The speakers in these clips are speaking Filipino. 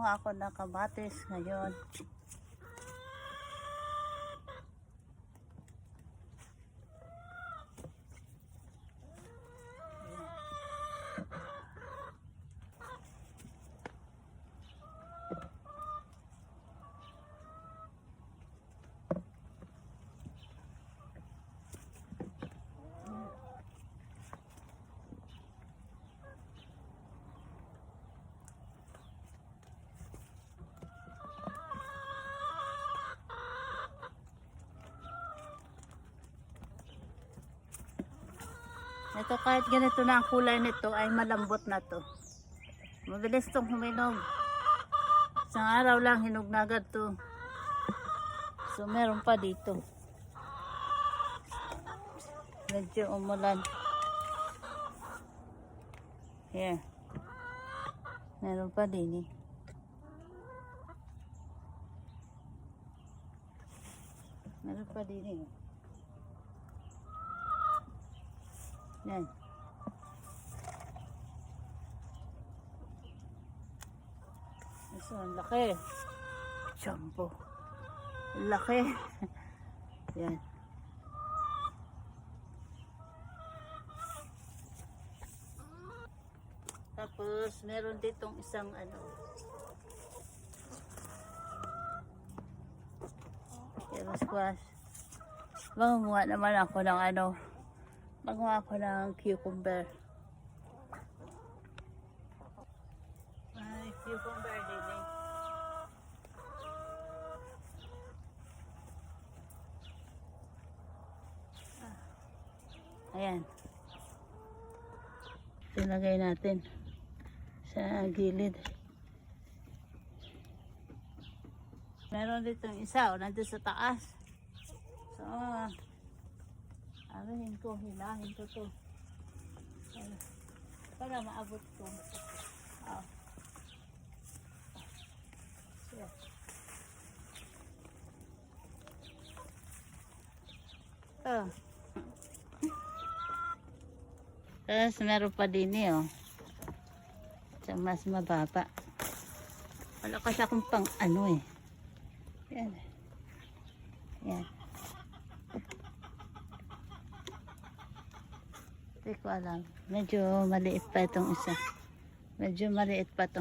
Manguha ako ng kamatis ngayon. Ito kahit ganito na ang kulay nito ay malambot na to. Mabilis tong huminog. Isang araw lang hinog na agad to. So meron pa dito. Medyo umulan. Here. Meron pa din eh. Meron pa din eh. Yan. So, ang laki. Jumbo. Laki. Yan. Tapos, meron ditong isang yellow squash. Mangunguha naman ako ng Magawa ko ng cucumber. Ay, cucumber din eh. Ayan. Ilagay natin sa gilid. Meron ditong isa, nandun sa taas. So, hilahin ko to para maabot ko. Tapos meron pa din eh, sa mas mababa. Wala kasi akong pang yan. Yan. Hindi ko alam. Medyo maliit pa itong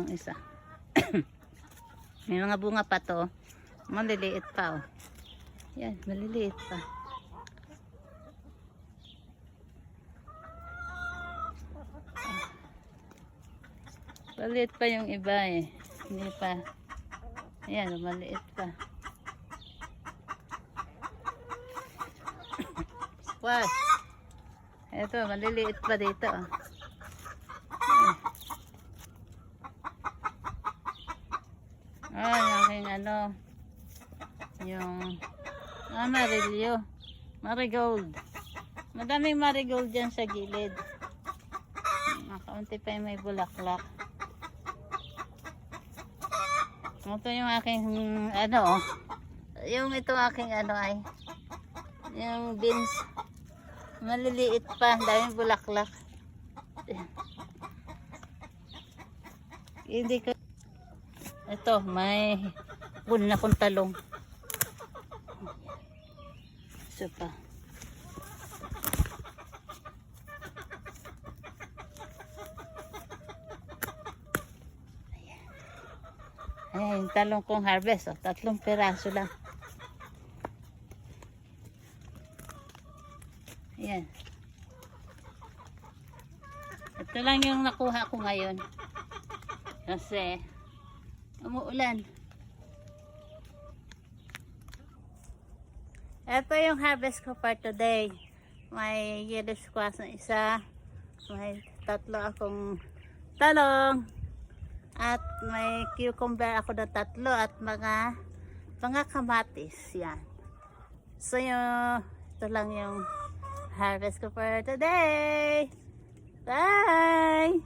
isa. May mga bunga pa to. Maliliit pa. Yan, maliliit pa. Maliit pa yung iba eh. Hindi pa. Ayan, maliit pa. Wow! Ito, maliliit pa dito. Yung aking yung amarillo. Marigold. Madaming marigold dyan sa gilid. Kaunti pa yung may bulaklak. Ito yung aking yung ito aking ay yung beans. Maliliit pa, daming bulaklak. Hindi ko. Ito, may na kong talong. Isa pa. Ayan, yung talong kong harvest. 3 peraso lang. Ayan. Ito lang yung nakuha ko ngayon. Kasi umuulan. Ito yung harvest ko for today. May yellow squash na isa. May 3 akong talong. At may cucumber ako na 3 at mga kamatis. Yan. So ito lang yung harvest ko for today. Bye!